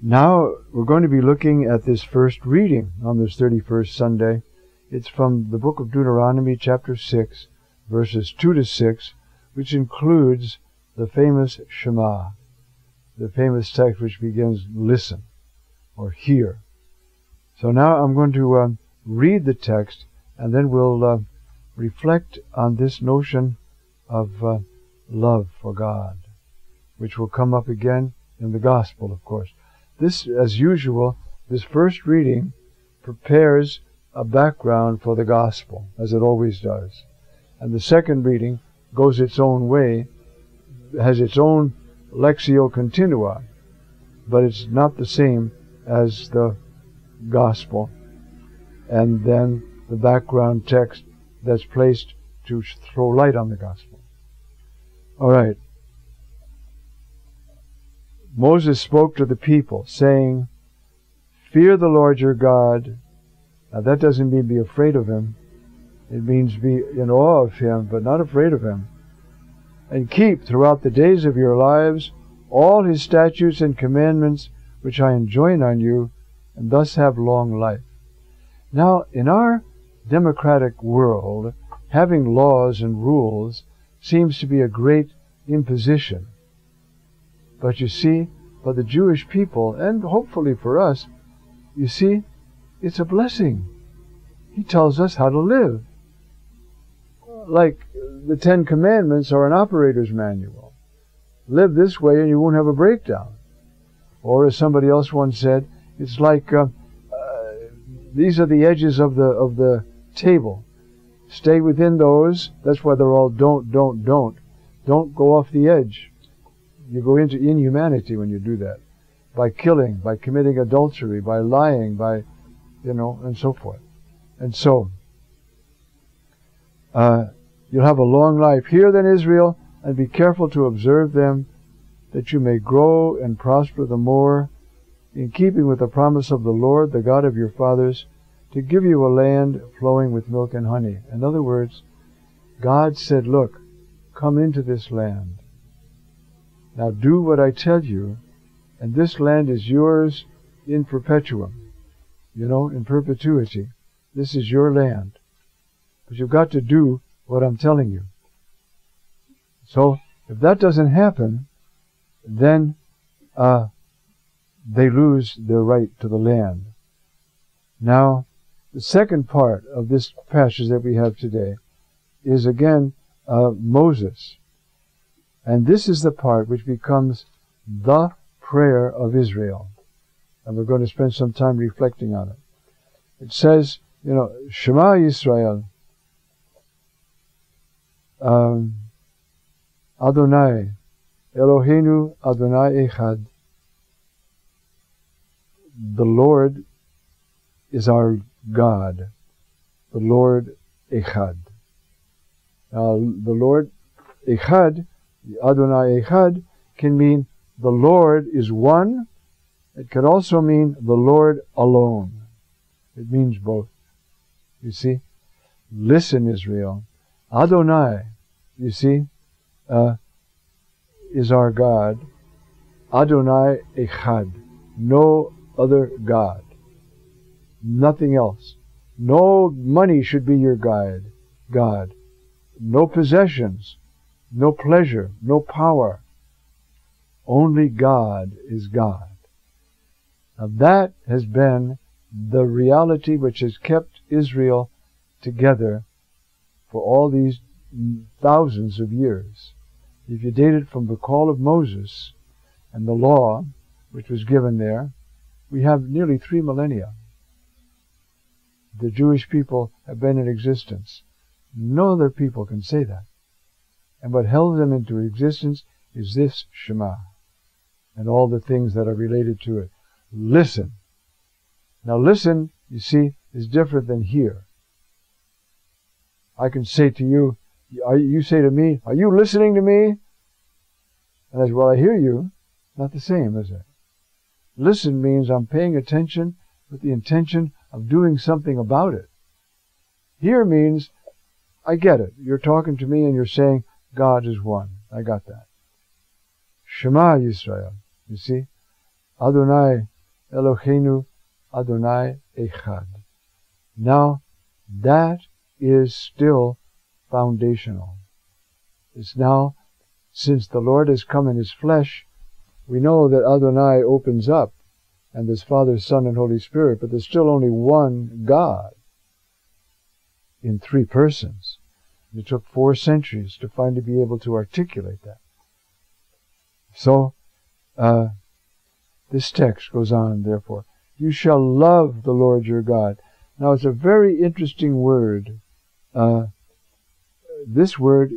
Now we're going to be looking at this first reading on this 31st Sunday. It's from the book of Deuteronomy chapter 6, verses 2 to 6, which includes the famous Shema, the famous text which begins, listen, or hear. So now I'm going to read the text, and then we'll reflect on this notion of love for God, which will come up again in the Gospel, of course. This, as usual, this first reading prepares a background for the Gospel, as it always does. And the second reading goes its own way, has its own Lectio Continua, but it's not the same as the Gospel. And then the background text that's placed to throw light on the Gospel. All right. Moses spoke to the people, saying, "Fear the Lord your God." Now that doesn't mean be afraid of Him. It means be in awe of Him, but not afraid of Him. "And keep throughout the days of your lives all His statutes and commandments which I enjoin on you, and thus have long life." Now, in our democratic world, having laws and rules seems to be a great imposition. But you see, for the Jewish people, and hopefully for us, you see, it's a blessing. He tells us how to live. Like the Ten Commandments are an operator's manual. Live this way and you won't have a breakdown. Or as somebody else once said, it's like these are the edges of the table. Stay within those. That's why they're all don't. Don't go off the edge. You go into inhumanity when you do that. By killing, by committing adultery, by lying, by, and so forth. And so, you'll have a long life. Hear then, Israel, and be careful to observe them, that you may grow and prosper the more, in keeping with the promise of the Lord, the God of your fathers, to give you a land flowing with milk and honey. In other words, God said, look, come into this land. Now do what I tell you, and this land is yours in perpetuum, in perpetuity. This is your land. But you've got to do what I'm telling you. So, if that doesn't happen, then they lose their right to the land. Now, the second part of this passage that we have today is again Moses. And this is the part which becomes the prayer of Israel. And we're going to spend some time reflecting on it. It says, Shema Yisrael, Adonai, Eloheinu Adonai Echad. The Lord is our God. The Lord Echad. Now, the Lord Echad, Adonai Echad, can mean the Lord is one. It can also mean the Lord alone. It means both. You see? Listen, Israel. Adonai, you see, is our God. Adonai Echad. No other God. Nothing else. No money should be your guide, God. No possessions. No pleasure, no power. Only God is God. Now that has been the reality which has kept Israel together for all these thousands of years. If you date it from the call of Moses and the law which was given there, we have nearly 3 millennia. The Jewish people have been in existence. No other people can say that. And what held them into existence is this Shema and all the things that are related to it. Listen. Now listen, you see, is different than hear. I can say to you, you say to me, are you listening to me? And I say, well, I hear you. Not the same, is it? Listen means I'm paying attention with the intention of doing something about it. Hear means, I get it. You're talking to me and you're saying, God is one. I got that. Shema Yisrael. You see? Adonai Eloheinu Adonai Echad. Now, that is still foundational. It's now, since the Lord has come in His flesh, we know that Adonai opens up, and there's Father, Son, and Holy Spirit, but there's still only one God in three persons. It took 4 centuries to finally be able to articulate that. So, this text goes on, therefore, you shall love the Lord your God. Now, it's a very interesting word. This word,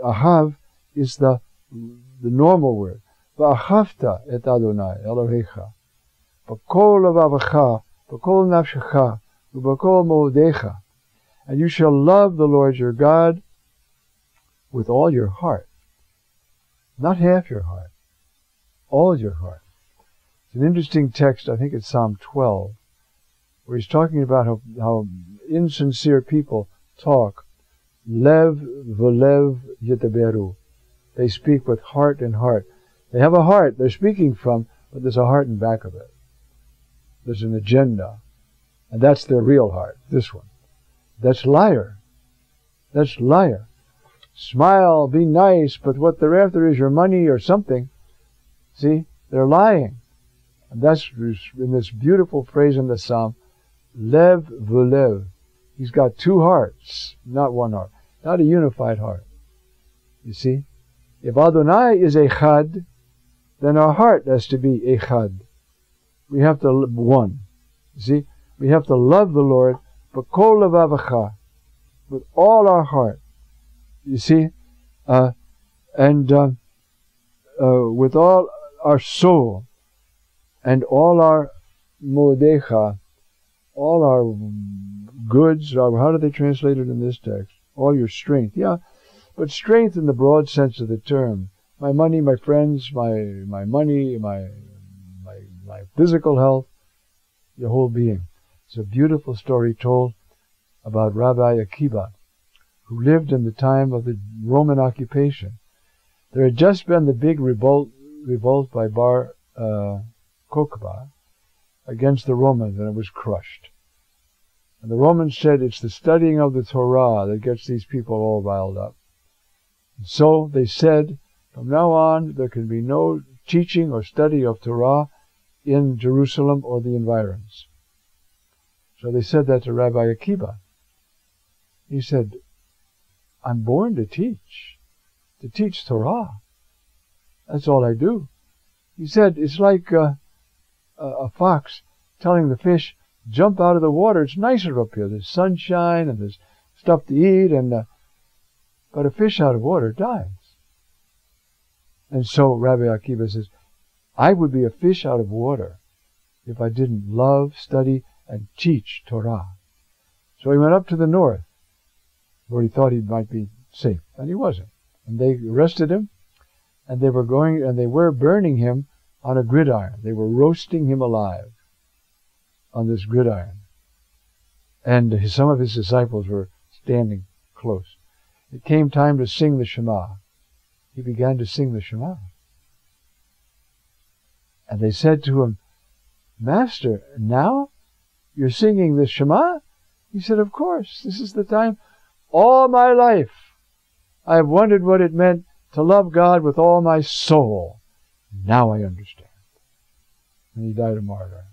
ahav, is the normal word. V'ahavta et Adonai Elohecha b'kol levavecha b'kol nafshecha u'b'kol mo'odecha. And you shall love the Lord your God with all your heart. Not half your heart. All your heart. It's an interesting text, I think it's Psalm 12, where he's talking about how insincere people talk. Lev v'lev yetaberu. They speak with heart and heart. They have a heart they're speaking from, but there's a heart in back of it. There's an agenda. And that's their real heart, this one. That's liar. That's liar. Smile, be nice, but what they're after is your money or something. See? They're lying. And that's in this beautiful phrase in the Psalm, Lev v'lev. He's got 2 hearts, not 1 heart. Not a unified heart. You see? If Adonai is Echad, then our heart has to be Echad. We have to one. You see? We have to love the Lord b'kol levavecha, with all our heart. You see? With all our soul, and all our modecha, all our goods, or how do they translate it in this text? All your strength. Yeah, but strength in the broad sense of the term. My money, my friends, my money, my physical health, your whole being. It's a beautiful story told about Rabbi Akiva, who lived in the time of the Roman occupation. There had just been the big revolt by Bar Kokhba against the Romans, and it was crushed. And the Romans said it's the studying of the Torah that gets these people all riled up. And so they said, from now on, there can be no teaching or study of Torah in Jerusalem or the environs. So they said that to Rabbi Akiva. He said, I'm born to teach Torah. That's all I do. He said, it's like a fox telling the fish, jump out of the water. It's nicer up here. There's sunshine and there's stuff to eat, but a fish out of water dies. And so Rabbi Akiva says, I would be a fish out of water if I didn't love, study, and teach Torah. So he went up to the north, where he thought he might be safe, and he wasn't. And they arrested him, and they were burning him on a gridiron. They were roasting him alive on this gridiron. And some of his disciples were standing close. It came time to sing the Shema. He began to sing the Shema. And they said to him, Master, now you're singing the Shema? He said, of course, this is the time. All my life I have wondered what it meant to love God with all my soul. Now I understand. And he died a martyr.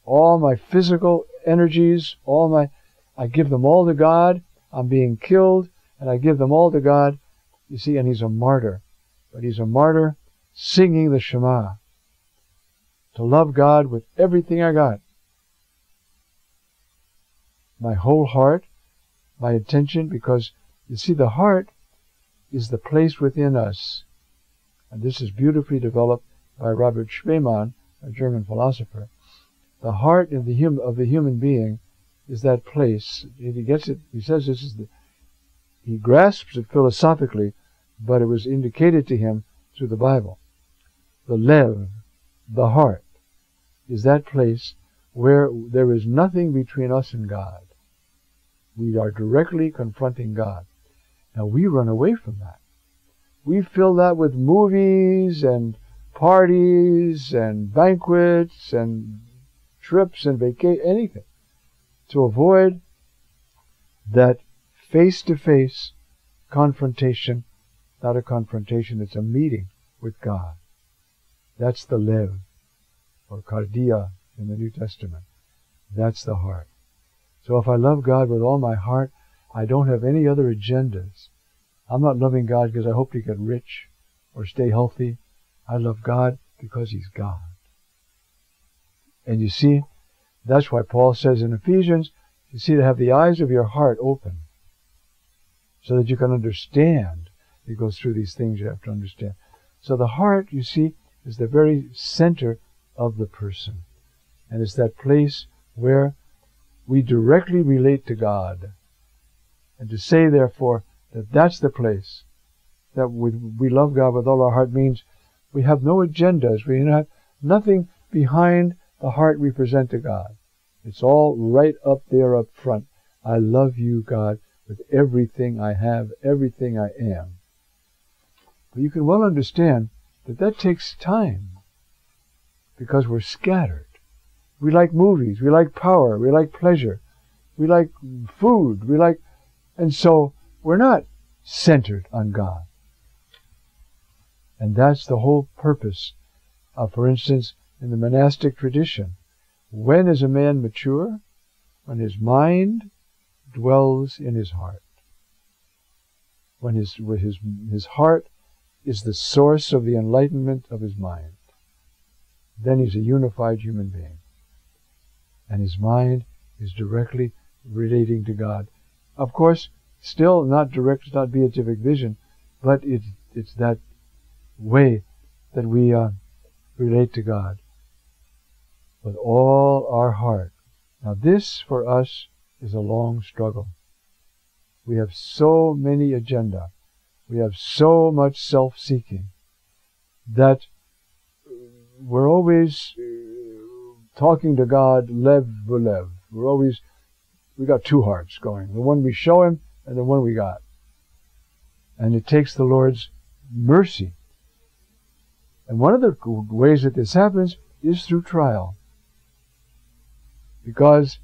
All my physical energies, I give them all to God. I'm being killed, and I give them all to God. You see, and he's a martyr. But he's a martyr singing the Shema. To love God with everything I got. My whole heart, my attention, because, you see, the heart is the place within us. And this is beautifully developed by Robert Spemann, a German philosopher. The heart of the human being is that place. He gets it. He says this is he grasps it philosophically, but it was indicated to him through the Bible. The lev, the heart, is that place where there is nothing between us and God. We are directly confronting God. Now we run away from that. We fill that with movies and parties and banquets and trips and anything, to avoid that face-to-face confrontation. Not a confrontation, it's a meeting with God. That's the lev, or cardia in the New Testament. That's the heart. So if I love God with all my heart, I don't have any other agendas. I'm not loving God because I hope to get rich or stay healthy. I love God because He's God. And you see, that's why Paul says in Ephesians, you see, to have the eyes of your heart open so that you can understand. He goes through these things you have to understand. So the heart, you see, is the very center of the person. And it's that place where we directly relate to God. And to say, therefore, that that's the place that we love God with all our heart means we have no agendas. We have nothing behind the heart we present to God. It's all right up there up front. I love you, God, with everything I have, everything I am. But you can well understand that that takes time because we're scattered. We like movies, we like power, we like pleasure, we like food, and so we're not centered on God. And that's the whole purpose of, for instance, in the monastic tradition. When is a man mature? When his mind dwells in his heart. When his heart is the source of the enlightenment of his mind. Then he's a unified human being. And his mind is directly relating to God. Of course, still not direct, not beatific vision, but it's that way that we relate to God with all our heart. Now this, for us, is a long struggle. We have so many agenda. We have so much self-seeking that we're always talking to God lev v'lev. We got two hearts going. The one we show Him and the one we got. And it takes the Lord's mercy. And one of the ways that this happens is through trial. Because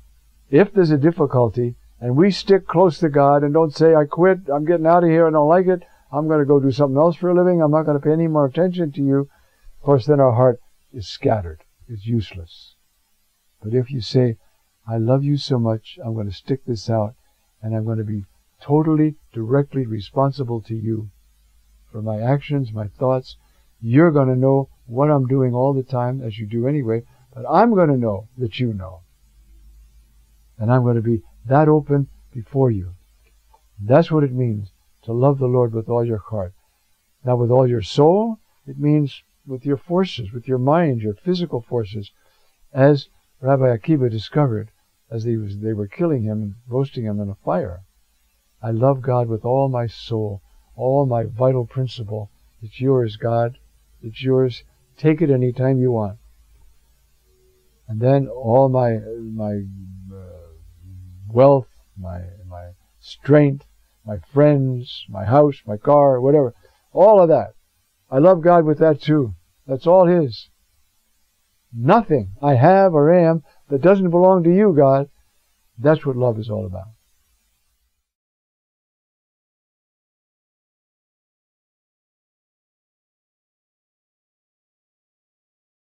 if there's a difficulty and we stick close to God and don't say, I quit, I'm getting out of here, I don't like it, I'm going to go do something else for a living, I'm not going to pay any more attention to you, of course then our heart is scattered. It's useless. But if you say, I love you so much, I'm going to stick this out, and I'm going to be totally, directly responsible to you for my actions, my thoughts. You're going to know what I'm doing all the time, as you do anyway, but I'm going to know that you know. And I'm going to be that open before you. That's what it means to love the Lord with all your heart. Now with all your soul, it means with your forces, with your mind, your physical forces. As Rabbi Akiva discovered as they were killing him and roasting him in a fire. I love God with all my soul, all my vital principle. It's yours, God. It's yours. Take it any time you want. And then all my wealth, my strength, my friends, my house, my car, whatever, all of that. I love God with that too. That's all His. Nothing I have or am that doesn't belong to you, God. That's what love is all about.